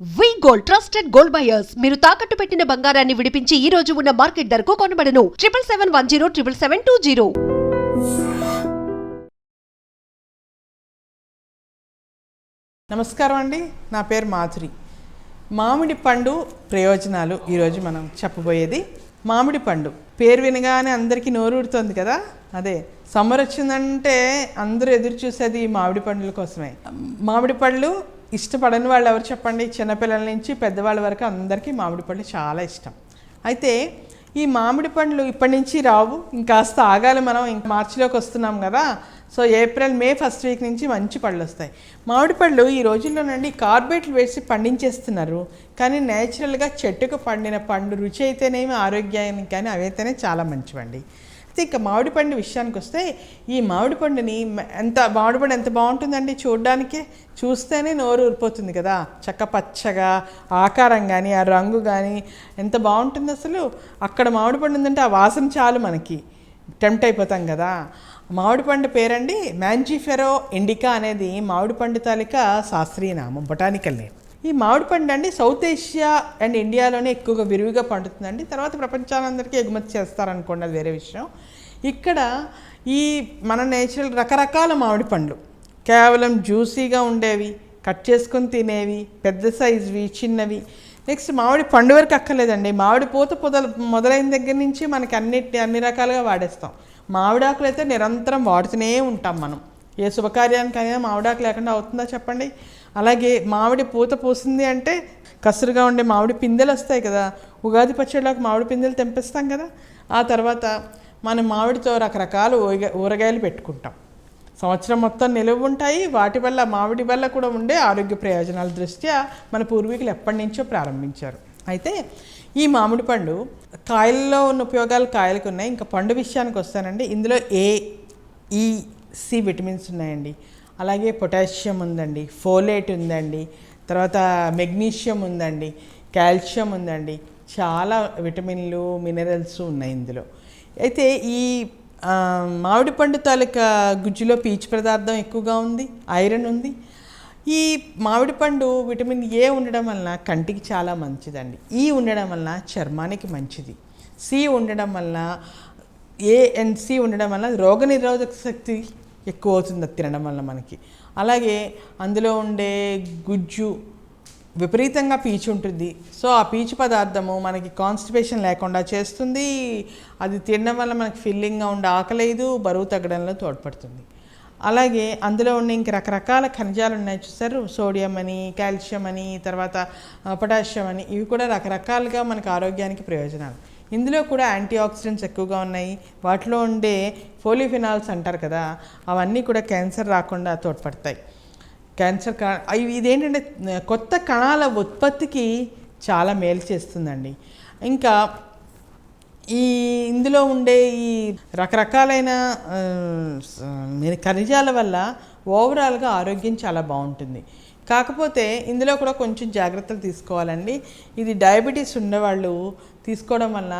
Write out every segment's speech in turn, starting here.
వి gold trusted gold buyers మీరు తాకట్టు పెట్టిన బంగారాన్ని విడిపించి ఈ రోజు ఉన్న మార్కెట్ ధరకు కొనబడను 7771077720. నమస్కారం అండి, నా పేరు మాధురి. మామిడి పండు ప్రయోజనాలు ఈరోజు మనం చెప్పబోయేది. మామిడి పండు పేరు వినగానే అందరికీ నోరూరుతుంది కదా. అదే సమ్మర్ వచ్చిందంటే అందరూ ఎదురు చూసేది మామిడి పండ్ల కోసమే. మామిడి పళ్ళు ఇష్టపడని వాళ్ళు ఎవరు చెప్పండి? చిన్నపిల్లల నుంచి పెద్దవాళ్ళ వరకు అందరికీ మామిడి పళ్ళు చాలా ఇష్టం. అయితే ఈ మామిడి పండ్లు ఇప్పటి నుంచి రావు, ఇంకాస్త ఆగాలి. మనం ఇంక మార్చిలోకి వస్తున్నాం కదా. So April May first week నుంచి మంచి పళ్ళు వస్తాయి. మామిడి పళ్ళు ఈ రోజుల్లోనండి కార్బేట్లు వేసి పండించేస్తున్నారు, కానీ నేచురల్గా చెట్టుకు పండిన పండు రుచి అయితేనేమి ఆరోగ్యానికి కానీ అవైతేనే చాలా మంచివండి. ఇక మామిడి పండు విషయానికి వస్తే, ఈ మామిడి పండుని మామిడి పండు ఎంత బాగుంటుందండి చూడడానికి. చూస్తేనే నోరు ఊరిపోతుంది కదా. చక్క పచ్చగా ఆకారం కానీ ఆ రంగు కానీ ఎంత బాగుంటుంది అసలు. అక్కడ మామిడి పండు ఉందంటే ఆ వాసన చాలు మనకి టెంప్ట్ అయిపోతాం కదా. మామిడి పండు పేరండి మ్యాంజిఫెరో ఇండికా అనేది మామిడి పండు తాలూకా శాస్త్రీయ నామం, బొటానికల్ నేమ్. ఈ మామిడి పండు అండి సౌత్ ఏషియా అండ్ ఇండియాలోనే ఎక్కువగా విరివిగా పండుతుందండి. తర్వాత ప్రపంచాలందరికీ ఎగుమతి చేస్తారనుకోండి, అది వేరే విషయం. ఇక్కడ ఈ మన నేచురల్ రకరకాల మామిడి పండ్లు, కేవలం జ్యూసీగా ఉండేవి, కట్ చేసుకొని తినేవి, పెద్ద సైజువి, చిన్నవి. నెక్స్ట్ మామిడి పండు వరకు అక్కర్లేదండి, మామిడి పూత మొదలైన దగ్గర నుంచి మనకి అన్ని రకాలుగా వాడేస్తాం. మామిడాకులు అయితే నిరంతరం వాడుతూనే ఉంటాం మనం. ఏ శుభకార్యానికైనా మామిడాకు లేకుండా అవుతుందా చెప్పండి? అలాగే మామిడి పూత పూసింది అంటే కసురుగా ఉండే మామిడి పిందెలు వస్తాయి కదా. ఉగాది పచ్చడిలోకి మామిడి పిందెలు తెంపిస్తాం కదా. ఆ తర్వాత మనం మామిడితో రకరకాల ఊరగాయలు పెట్టుకుంటాం. సంవత్సరం మొత్తం నిలువ ఉంటాయి. వాటి వల్ల మామిడి వల్ల కూడా ఉండే ఆరోగ్య ప్రయోజనాల దృష్ట్యా మన పూర్వీకులు ఎప్పటి నుంచో ప్రారంభించారు. అయితే ఈ మామిడి పండు కాయల్లో ఉన్న ఉపయోగాలు కాయలకు ఉన్నాయి. ఇంకా పండు విషయానికి వస్తానండి. ఇందులో A-E-C విటమిన్స్ ఉన్నాయండి. అలాగే పొటాషియం ఉందండి, ఫోలేట్ ఉందండి, తర్వాత మెగ్నీషియం ఉందండి, కాల్షియం ఉందండి, చాలా విటమిన్లు మినరల్స్ ఉన్నాయి ఇందులో. అయితే ఈ మామిడి పండు తాలూకా గుజ్జులో పీచు పదార్థం ఎక్కువగా ఉంది, ఐరన్ ఉంది. ఈ మామిడి పండు విటమిన్ ఏ ఉండడం వలన కంటికి చాలా మంచిదండి. ఈ ఉండడం వలన చర్మానికి మంచిది. సి ఉండడం వలన A and C ఉండడం వలన రోగనిరోధక శక్తి ఎక్కువ అవుతుంది అది తినడం వల్ల మనకి. అలాగే అందులో ఉండే గుజ్జు విపరీతంగా పీచు ఉంటుంది. సో ఆ పీచు పదార్థము మనకి కాన్స్టిపేషన్ లేకుండా చేస్తుంది. అది తినడం వల్ల మనకి ఫిల్లింగ్గా ఉండే ఆకలేదు, బరువు తగ్గడంలో తోడ్పడుతుంది. అలాగే అందులో ఉన్న ఇంక రకరకాల ఖనిజాలు ఉన్నాయి చూసారు, సోడియం అని, కాల్షియం అని, తర్వాత పొటాషియం అని, ఇవి కూడా రకరకాలుగా మనకు ఆరోగ్యానికి ప్రయోజనాలు. ఇందులో కూడా యాంటీ ఆక్సిడెంట్స్ ఎక్కువగా ఉన్నాయి. వాటిలో ఉండే పోలిఫినాల్స్ అంటారు కదా, అవన్నీ కూడా క్యాన్సర్ రాకుండా తోడ్పడతాయి. ఇదేంటంటే కొత్త కణాల ఉత్పత్తికి చాలా మేలు చేస్తుందండి. ఇంకా ఇందులో ఉండే ఈ రకరకాలైన ఖనిజాల వల్ల ఓవరాల్గా ఆరోగ్యం చాలా బాగుంటుంది. కాకపోతే ఇందులో కూడా కొంచెం జాగ్రత్తలు తీసుకోవాలండి. ఇది డయాబెటీస్ ఉండేవాళ్ళు తీసుకోవడం వల్ల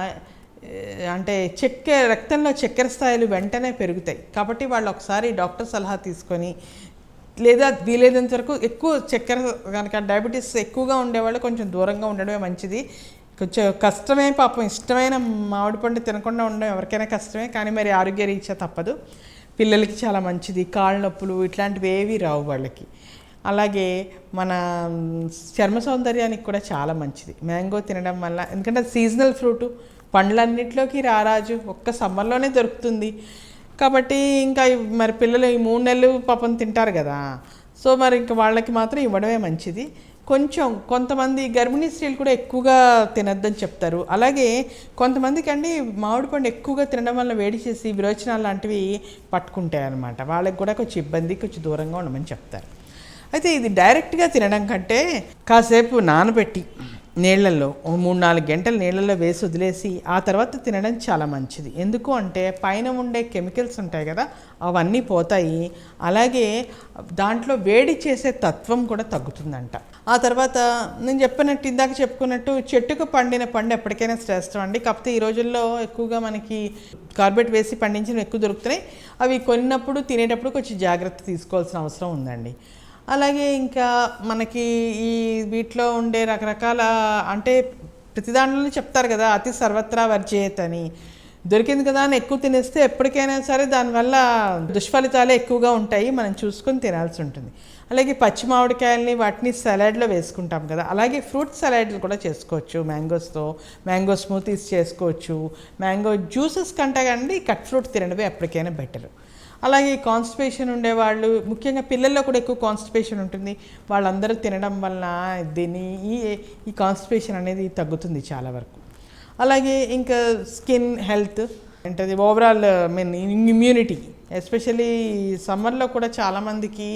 అంటే రక్తంలో చక్కెర స్థాయిలు వెంటనే పెరుగుతాయి. కాబట్టి వాళ్ళు ఒకసారి డాక్టర్ సలహా తీసుకొని, లేదా వీలైనంత వరకు ఎక్కువ చక్కెర కనుక డయాబెటీస్ ఎక్కువగా ఉండేవాళ్ళు కొంచెం దూరంగా ఉండడమే మంచిది. కొంచెం కష్టమే పాపం, ఇష్టమైన మామిడి పండు తినకుండా ఉండడం ఎవరికైనా కష్టమే, కానీ మరి ఆరోగ్య రీత్యా తప్పదు. పిల్లలకి చాలా మంచిది, కాళ్ళ నొప్పులు ఇట్లాంటివి ఏవి రావు వాళ్ళకి. అలాగే మన చర్మ సౌందర్యానికి కూడా చాలా మంచిది మ్యాంగో తినడం వల్ల. ఎందుకంటే అది సీజనల్ ఫ్రూటు, పండ్లన్నింటిలోకి రారాజు, ఒక్క సమ్మర్లోనే దొరుకుతుంది. కాబట్టి ఇంకా మరి పిల్లలు ఈ 3 నెలలు పాపం తింటారు కదా. సో మరి ఇంకా వాళ్ళకి మాత్రం ఇవ్వడమే మంచిది. కొంతమంది గర్భిణీ స్త్రీలు కూడా ఎక్కువగా తినద్దని చెప్తారు. అలాగే కొంతమందికి అండి మామిడి పండు ఎక్కువగా తినడం వల్ల వేడి చేసి విరోచనాలు లాంటివి పట్టుకుంటాయి అన్నమాట. వాళ్ళకి కూడా కొంచెం ఇబ్బంది, కొంచెం దూరంగా ఉండమని చెప్తారు. అయితే ఇది డైరెక్ట్గా తినడం కంటే కాసేపు నానబెట్టి నీళ్ళల్లో 3-4 గంటలు నీళ్ళల్లో వేసి వదిలేసి ఆ తర్వాత తినడం చాలా మంచిది. ఎందుకు అంటే పైన ఉండే కెమికల్స్ ఉంటాయి కదా, అవన్నీ పోతాయి. అలాగే దాంట్లో వేడి చేసే తత్వం కూడా తగ్గుతుందంట. ఆ తర్వాత నేను ఇందాక చెప్పుకున్నట్టు చెట్టుకు పండిన పండు ఎప్పటికైనా శ్రేష్టం అండి. కాకపోతే ఈ రోజుల్లో ఎక్కువగా మనకి కార్బేట్ వేసి పండించినవి ఎక్కువ దొరుకుతున్నాయి. అవి కొన్నప్పుడు తినేటప్పుడు కొంచెం జాగ్రత్త తీసుకోవాల్సిన అవసరం ఉందండి. అలాగే ఇంకా మనకి ఈ వీటిలో ఉండే రకరకాల అంటే ప్రతి దాంట్లోనే చెప్తారు కదా అతి సర్వత్రా వర్జేత్ అని. దొరికింది కదా అని ఎక్కువ తినేస్తే ఎప్పటికైనా సరే దానివల్ల దుష్ఫలితాలే ఎక్కువగా ఉంటాయి, మనం చూసుకొని తినాల్సి ఉంటుంది. అలాగే పచ్చి మామిడికాయలని వాటిని సలాడ్లో వేసుకుంటాం కదా, అలాగే ఫ్రూట్ సలాడ్లు కూడా చేసుకోవచ్చు. మ్యాంగోస్తో మ్యాంగో స్మూతీస్ చేసుకోవచ్చు. మ్యాంగో జ్యూసెస్ కంటే కానీ కట్ ఫ్రూట్ తినడమే ఎప్పటికైనా బెటర్. అలాగే కాన్స్టిపేషన్ ఉండేవాళ్ళు, ముఖ్యంగా పిల్లల్లో కూడా ఎక్కువ కాన్స్టిపేషన్ ఉంటుంది, వాళ్ళందరూ తినడం వలన దీన్ని ఈ కాన్స్టిపేషన్ అనేది తగ్గుతుంది చాలా వరకు. అలాగే ఇంకా స్కిన్ హెల్త్ ఏంటది ఓవరాల్ ఇమ్యూనిటీ, ఎస్పెషల్లీ సమ్మర్లో కూడా చాలామందికి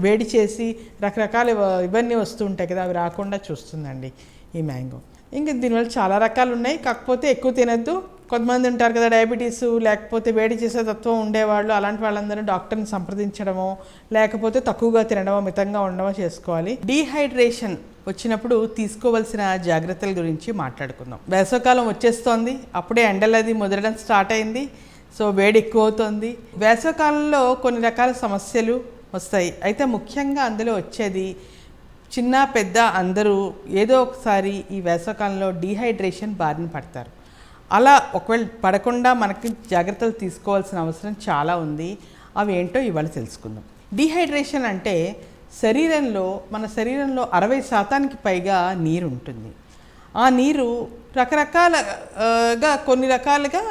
వేడి చేసి రకరకాల ఇవన్నీ వస్తూ ఉంటాయి కదా, అవి రాకుండా చూస్తుందండి ఈ మ్యాంగో. ఇంకా దీనివల్ల చాలా రకాలు ఉన్నాయి, కాకపోతే ఎక్కువ తినద్దు. కొంతమంది ఉంటారు కదా డయాబెటీస్ లేకపోతే వేడి చేసే తత్వం ఉండేవాళ్ళు, అలాంటి వాళ్ళందరూ డాక్టర్ని సంప్రదించడమో లేకపోతే తక్కువగా తినడమో మితంగా ఉండడమో చేసుకోవాలి. డీహైడ్రేషన్ వచ్చినప్పుడు తీసుకోవాల్సిన జాగ్రత్తల గురించి మాట్లాడుకుందాం. వేసవకాలం వచ్చేస్తోంది, అప్పుడే ఎండలది ముదరడం స్టార్ట్ అయింది, సో వేడి ఎక్కువ అవుతుంది. వేసవకాలంలో కొన్ని రకాల సమస్యలు వస్తాయి, అయితే ముఖ్యంగా అందులో వచ్చేది చిన్న పెద్ద అందరూ ఏదో ఒకసారి ఈ వేసవకాలంలో డీహైడ్రేషన్ బారిన పడతారు. అలా ఒకవేళ పడకుండా మనకి జాగ్రత్తలు తీసుకోవాల్సిన అవసరం చాలా ఉంది. అవి ఏంటో ఇవాళ తెలుసుకుందాం. డీహైడ్రేషన్ అంటే మన శరీరంలో 60% పైగా నీరు ఉంటుంది. ఆ నీరు రకరకాలుగా కొన్ని రకాలుగా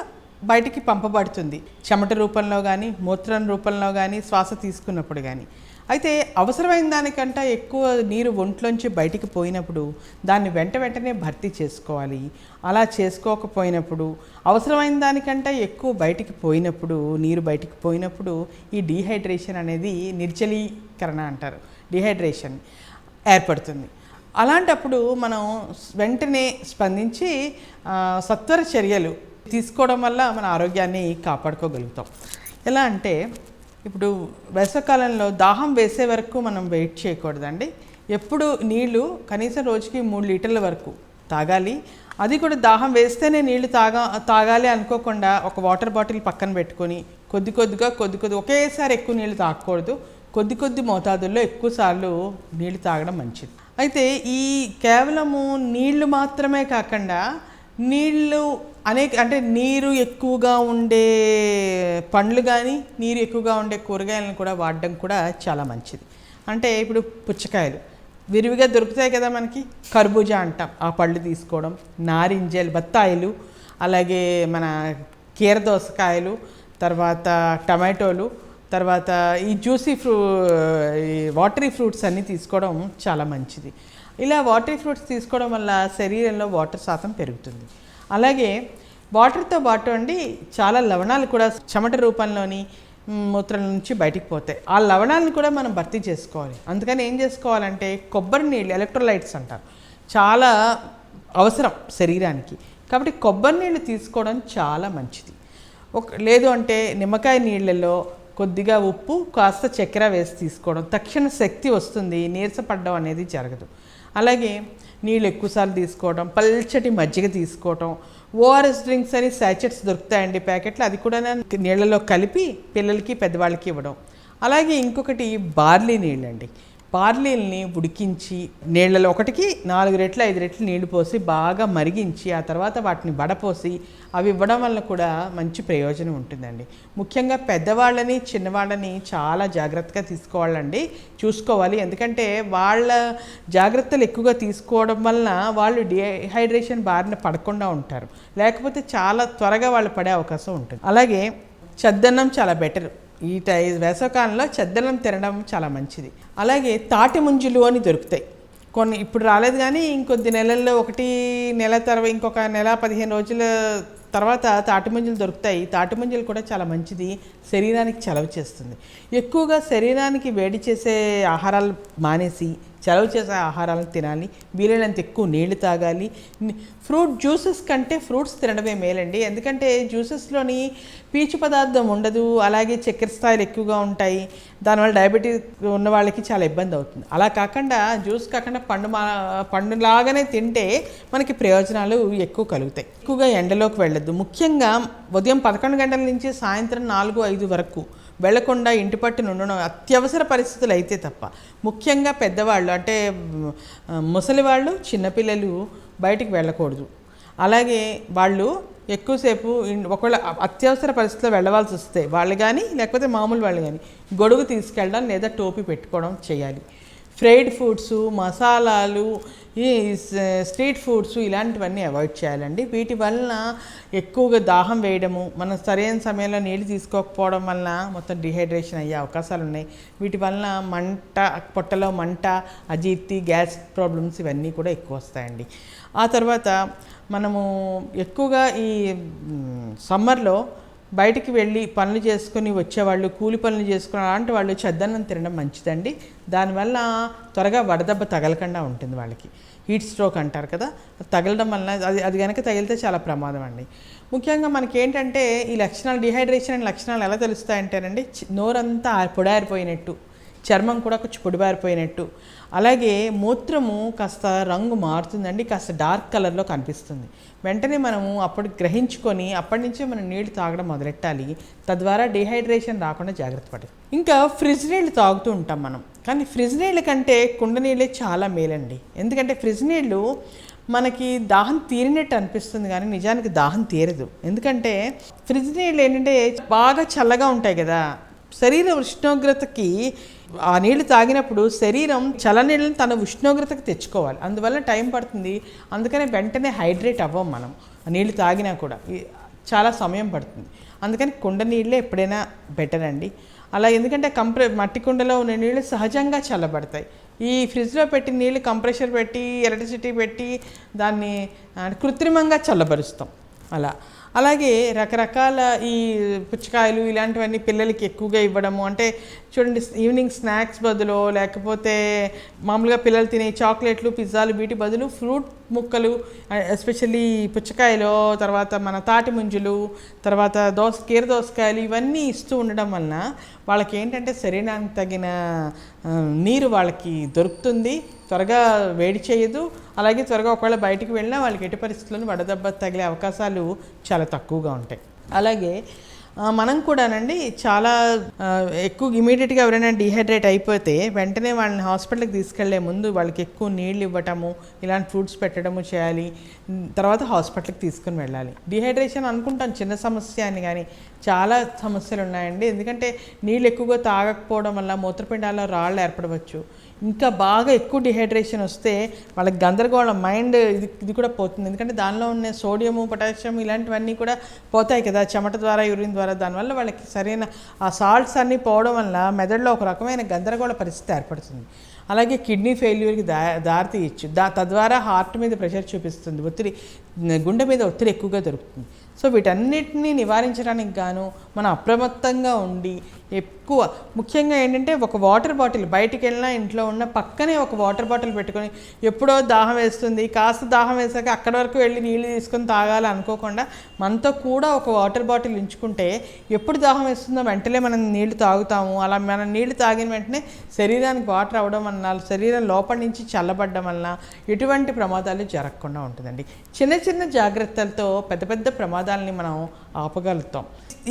బయటికి పంపబడుతుంది, చెమట రూపంలో కానీ మూత్రం రూపంలో కానీ శ్వాస తీసుకున్నప్పుడు కానీ. అయితే అవసరమైన దానికంటే ఎక్కువ నీరు ఒంట్లోంచి బయటికి పోయినప్పుడు దాన్ని వెంటనే భర్తీ చేసుకోవాలి. అలా చేసుకోకపోయినప్పుడు అవసరమైన దానికంటే ఎక్కువ నీరు బయటికి పోయినప్పుడు ఈ డీహైడ్రేషన్ అనేది నిర్జలీకరణ అంటారు, డీహైడ్రేషన్ ఏర్పడుతుంది. అలాంటప్పుడు మనం వెంటనే స్పందించి సత్వర చర్యలు తీసుకోవడం వల్ల మన ఆరోగ్యాన్ని కాపాడుకోగలుగుతాం. ఎలా అంటే ఇప్పుడు వేసవకాలంలో దాహం వేసే వరకు మనం వెయిట్ చేయకూడదండి. ఎప్పుడు నీళ్లు కనీసం రోజుకి 3 లీటర్ల వరకు తాగాలి. అది కూడా దాహం వేస్తేనే నీళ్లు తాగాలి అనుకోకుండా ఒక వాటర్ బాటిల్ పక్కన పెట్టుకొని కొద్దిగా ఒకేసారి ఎక్కువ నీళ్లు తాగకూడదు. కొద్ది మోతాదుల్లో ఎక్కువసార్లు నీళ్లు తాగడం మంచిది. అయితే ఈ కేవలము నీళ్లు మాత్రమే కాకుండా నీళ్ళు అంటే నీరు ఎక్కువగా ఉండే పండ్లు కానీ నీరు ఎక్కువగా ఉండే కూరగాయలను కూడా వాడడం కూడా చాలా మంచిది. అంటే ఇప్పుడు పుచ్చకాయలు విరివిగా దొరుకుతాయి కదా మనకి, కర్బూజా అంటాం, ఆ పళ్ళు తీసుకోవడం, నారింజలు, బత్తాయిలు, అలాగే మన కీరదోసకాయలు, తర్వాత టమాటోలు, తర్వాత ఈ ఈ వాటరీ ఫ్రూట్స్ అన్నీ తీసుకోవడం చాలా మంచిది. ఇలా వాటరీ ఫ్రూట్స్ తీసుకోవడం వల్ల శరీరంలో వాటర్ శాతం పెరుగుతుంది. అలాగే వాటర్తో పాటు చాలా లవణాలు కూడా చెమట రూపంలోని మూత్రం నుంచి బయటికి పోతాయి. ఆ లవణాలను కూడా మనం భర్తీ చేసుకోవాలి. అందుకని ఏం చేసుకోవాలంటే కొబ్బరి నీళ్ళు, ఎలక్ట్రోలైట్స్ అంటారు, చాలా అవసరం శరీరానికి. కాబట్టి కొబ్బరి నీళ్ళు తీసుకోవడం చాలా మంచిది. లేదు అంటే నిమ్మకాయ నీళ్ళల్లో కొద్దిగా ఉప్పు కాస్త చక్కెర వేసి తీసుకోవడం, తక్షణ శక్తి వస్తుంది, నీరసపడడం అనేది జరగదు. అలాగే నీళ్ళు ఎక్కువసార్లు తీసుకోవడం, పల్చటి మజ్జిగ తీసుకోవడం, ఓఆర్ఎస్ డ్రింక్స్ అని శాచెట్స్ దొరుకుతాయండి ప్యాకెట్లు, అది కూడా నీళ్ళలో కలిపి పిల్లలకి పెద్దవాళ్ళకి ఇవ్వడం. అలాగే ఇంకొకటి బార్లీ నీళ్ళండి. బార్లీల్ని ఉడికించి నీళ్ళలో 4 రెట్లు 5 రెట్లు నీళ్లు పోసి బాగా మరిగించి ఆ తర్వాత వాటిని వడపోసి అవి ఇవ్వడం వల్ల కూడా మంచి ప్రయోజనం ఉంటుందండి. ముఖ్యంగా పెద్దవాళ్ళని చిన్నవాళ్ళని చాలా జాగ్రత్తగా చూసుకోవాలి. ఎందుకంటే వాళ్ళ జాగ్రత్తలు ఎక్కువగా తీసుకోవడం వలన వాళ్ళు డీహైడ్రేషన్ బారిన పడకుండా ఉంటారు, లేకపోతే చాలా త్వరగా వాళ్ళు పడే అవకాశం ఉంటుంది. అలాగే చద్దన్నం చాలా బెటర్. ఈ వేసవకాలంలో చద్దన్నం తినడం చాలా మంచిది. అలాగే తాటి ముంజులు అని దొరుకుతాయి కొన్ని, ఇప్పుడు రాలేదు కానీ ఇంకొద్ది నెలల్లో 1 నెల తర్వాత ఇంకొక నెల 15 రోజుల తర్వాత తాటి ముంజలు దొరుకుతాయి. తాటి ముంజలు కూడా చాలా మంచిది, శరీరానికి చలవ చేస్తుంది. ఎక్కువగా శరీరానికి వేడి చేసే ఆహారాలు మానేసి చలవ చేసే ఆహారాలను తినాలి. వీలైనంత ఎక్కువ నీళ్లు తాగాలి. ఫ్రూట్ జ్యూసెస్ కంటే ఫ్రూట్స్ తినడమే మేలండి, ఎందుకంటే జ్యూసెస్లోని పీచు పదార్థం ఉండదు, అలాగే చక్కెర స్థాయిలు ఎక్కువగా ఉంటాయి. దానివల్ల డయాబెటీస్ ఉన్న వాళ్ళకి చాలా ఇబ్బంది అవుతుంది. అలా కాకుండా జ్యూస్ కాకుండా పండులాగానే తింటే మనకి ప్రయోజనాలు ఎక్కువ కలుగుతాయి. ఎక్కువగా ఎండలోకి వెళ్ళొద్దు. ముఖ్యంగా ఉదయం 11 గంటల నుంచి సాయంత్రం 4-5 వరకు వెళ్లకుండా ఇంటి పట్టున ఉండడం అత్యవసర పరిస్థితులు అయితే తప్ప. ముఖ్యంగా పెద్దవాళ్ళు అంటే ముసలి వాళ్ళు, చిన్నపిల్లలు బయటికి వెళ్ళకూడదు. అలాగే వాళ్ళు ఎక్కువసేపు ఒకవేళ అత్యవసర పరిస్థితిలో వెళ్ళవలసి వస్తే వాళ్ళు కానీ లేకపోతే మామూలు వాళ్ళు కానీ గొడుగు తీసుకెళ్ళడం లేదా టోపీ పెట్టుకోవడం చేయాలి. ఫ్రైడ్ ఫుడ్స్, మసాలాలు, ఈ స్ట్రీట్ ఫుడ్స్ ఇలాంటివన్నీ అవాయిడ్ చేయాలండి. వీటి వలన ఎక్కువగా దాహం వేయడము, మనం సరైన సమయంలో నీళ్ళు తీసుకోకపోవడం వలన మొత్తం డిహైడ్రేషన్ అయ్యే అవకాశాలు ఉన్నాయి. వీటి వలన మంట, పొట్టలో మంట, అజీర్తి, గ్యాస్ ప్రాబ్లమ్స్ ఇవన్నీ కూడా ఎక్కువ వస్తాయండి. ఆ తర్వాత మనము ఎక్కువగా ఈ సమ్మర్లో బయటికి వెళ్ళి పనులు చేసుకుని వచ్చేవాళ్ళు, కూలి పనులు చేసుకుని అలాంటి వాళ్ళు చద్దన్నం తినడం మంచిదండి. దానివల్ల త్వరగా వడదెబ్బ తగలకుండా ఉంటుంది వాళ్ళకి. హీట్ స్ట్రోక్ అంటారు కదా, తగలడం వలన అది కనుక తగిలితే చాలా ప్రమాదం అండి. ముఖ్యంగా మనకి ఏంటంటే ఈ లక్షణాలు, డిహైడ్రేషన్ అనే లక్షణాలు ఎలా తెలుస్తాయంటేనండి, నోరంతా పొడారిపోయినట్టు, చర్మం కూడా కొంచెం పొడిబారిపోయినట్టు, అలాగే మూత్రము కాస్త రంగు మారుతుందండి, కాస్త డార్క్ కలర్లో కనిపిస్తుంది. వెంటనే మనము అప్పుడు గ్రహించుకొని అప్పటి నుంచే మనం నీళ్లు తాగడం మొదలెట్టాలి. తద్వారా డిహైడ్రేషన్ రాకుండా జాగ్రత్త పడాలి. ఇంకా ఫ్రిడ్జ్ నీళ్ళు తాగుతూ ఉంటాం మనం, కానీ ఫ్రిడ్జ్ నీళ్ళ కంటే కుండ నీళ్ళే చాలా మేలండి. ఎందుకంటే ఫ్రిడ్జ్ నీళ్ళు మనకి దాహం తీరినట్టు అనిపిస్తుంది కానీ నిజానికి దాహం తీరదు. ఎందుకంటే ఫ్రిడ్జ్ నీళ్ళు ఏంటంటే బాగా చల్లగా ఉంటాయి కదా, శరీర ఉష్ణోగ్రతకి ఆ నీళ్లు తాగినప్పుడు శరీరం చల్లనీళ్ళని తన ఉష్ణోగ్రతకి తెచ్చుకోవాలి. అందువల్ల టైం పడుతుంది. అందుకనే వెంటనే హైడ్రేట్ అవ్వం మనం. ఆ నీళ్ళు తాగినా కూడా చాలా సమయం పడుతుంది. అందుకని కుండ నీళ్ళే ఎప్పుడైనా బెటర్ అండి. అలా ఎందుకంటే మట్టి కుండలో ఉన్న నీళ్ళు సహజంగా చల్లబడతాయి. ఈ ఫ్రిడ్జ్లో పెట్టి నీళ్ళు కంప్రెషర్ పెట్టి, ఎలక్ట్రిసిటీ పెట్టి దాన్ని కృత్రిమంగా చల్లబరుస్తాం. అలాగే రకరకాల ఈ పుచ్చకాయలు ఇలాంటివన్నీ పిల్లలకి ఎక్కువగా ఇవ్వడము, అంటే చూడండి ఈవినింగ్ స్నాక్స్ బదులు, లేకపోతే మామూలుగా పిల్లలు తినే చాక్లెట్లు, పిజ్జాలు వీటి బదులు ఫ్రూట్ ముక్కలు, ఎస్పెషల్లీ పుచ్చకాయలు, తర్వాత మన తాటి ముంజులు, తర్వాత కీర దోసకాయలు ఇవన్నీ ఇస్తూ ఉండడం వలన వాళ్ళకి ఏంటంటే శరీరానికి తగిన నీరు వాళ్ళకి దొరుకుతుంది, త్వరగా వేడి చేయదు. అలాగే త్వరగా ఒకవేళ బయటికి వెళ్ళినా వాళ్ళకి ఎట్టి పరిస్థితుల్లోనూ వడదెబ్బ తగిలే అవకాశాలు చాలా తక్కువగా ఉంటాయి. అలాగే మనం కూడానండి చాలా ఎక్కువ ఇమీడియట్గా ఎవరైనా డిహైడ్రేట్ అయిపోతే వెంటనే వాళ్ళని హాస్పిటల్కి తీసుకెళ్లే ముందు వాళ్ళకి ఎక్కువ నీళ్ళు ఇవ్వటము, ఇలాంటి ఫ్రూట్స్ పెట్టడము చేయాలి. తర్వాత హాస్పిటల్కి తీసుకుని వెళ్ళాలి. డిహైడ్రేషన్ అనుకుంటాం చిన్న సమస్య అని, కానీ చాలా సమస్యలు ఉన్నాయండి. ఎందుకంటే నీళ్ళు ఎక్కువగా తాగకపోవడం వల్ల మూత్రపిండాల్లో రాళ్ళు ఏర్పడవచ్చు. ఇంకా బాగా ఎక్కువ డిహైడ్రేషన్ వస్తే వాళ్ళకి గందరగోళం, మైండ్ ఇది కూడా పోతుంది. ఎందుకంటే దానిలో ఉన్న సోడియము, పొటాషియం ఇలాంటివన్నీ కూడా పోతాయి కదా చెమట ద్వారా, యూరిన్ ద్వారా. దానివల్ల వాళ్ళకి సరైన ఆ సాల్ట్స్ అన్నీ పోవడం వల్ల మెదడులో ఒక రకమైన గందరగోళ పరిస్థితి ఏర్పడుతుంది. అలాగే కిడ్నీ ఫెయిల్యూర్కి దారి తీయచ్చు. తద్వారా హార్ట్ మీద ప్రెషర్ చూపిస్తుంది, ఒత్తిడి, గుండె మీద ఒత్తిడి ఎక్కువగా దొరుకుతుంది. సో వీటన్నిటిని నివారించడానికి గాను మనం అప్రమత్తంగా ఉండి ఎక్కువ ముఖ్యంగా ఏంటంటే ఒక వాటర్ బాటిల్, బయటికి వెళ్ళినా ఇంట్లో ఉన్న పక్కనే ఒక వాటర్ బాటిల్ పెట్టుకొని, ఎప్పుడో దాహం వేస్తుంది కాస్త దాహం వేసాక అక్కడి వరకు వెళ్ళి నీళ్ళు తీసుకొని తాగాలి అనుకోకుండా మనతో కూడా ఒక వాటర్ బాటిల్ ఉంచుకుంటే ఎప్పుడు దాహం వేస్తుందో వెంటనే మనం నీళ్లు తాగుతాము. అలా మనం నీళ్లు తాగిన వెంటనే శరీరానికి వాటర్ అవ్వడం వలన, శరీరం లోపల నుంచి చల్లబడ్డం వలన ఎటువంటి ప్రమాదాలు జరగకుండా ఉంటుందండి. చిన్న చిన్న జాగ్రత్తలతో పెద్ద పెద్ద ప్రమాదాలని మనం ఆపగలుగుతాం.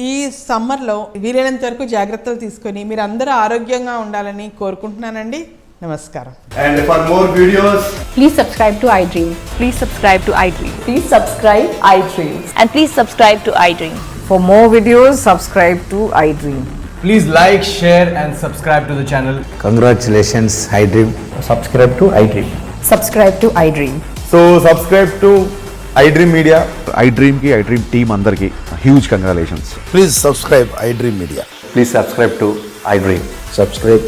ఈ సమ్మర్లో వీలైనంత వరకు జాగ్రత్తలు తీసుకొని మీరు అందరూ ఆరోగ్యంగా ఉండాలని కోరుకుంటున్నానండి. నమస్కారం. And for more videos, Please subscribe to iDream. Please subscribe to iDream. Please subscribe iDream. And please subscribe to iDream. For more videos, subscribe to iDream. please like, share and subscribe to the channel. Congratulations, iDream. Subscribe to iDream. Subscribe to iDream. So subscribe to iDream Media. iDream team అందరికి huge congratulations. Please subscribe iDream Media. Please subscribe to iDream. Subscribe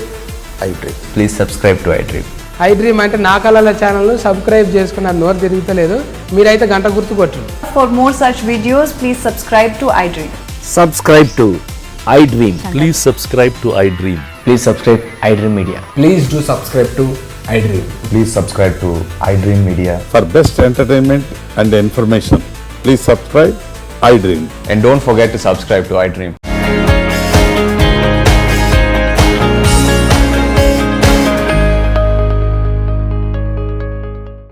iDream. Please subscribe to iDream. iDream అంటే నా కళల ఛానల్ను subscribe చేసుకున్న నోరు తిరుగుతలేదు, మీరైతే గంట గుర్తు కొట్టండి. For more such videos, please subscribe to iDream. Subscribe to iDream. Please subscribe to iDream. Please subscribe iDream Media. Please do subscribe to iDream. Please subscribe to iDream Media. For best entertainment and information, please subscribe iDream. And don't forget to subscribe to iDream.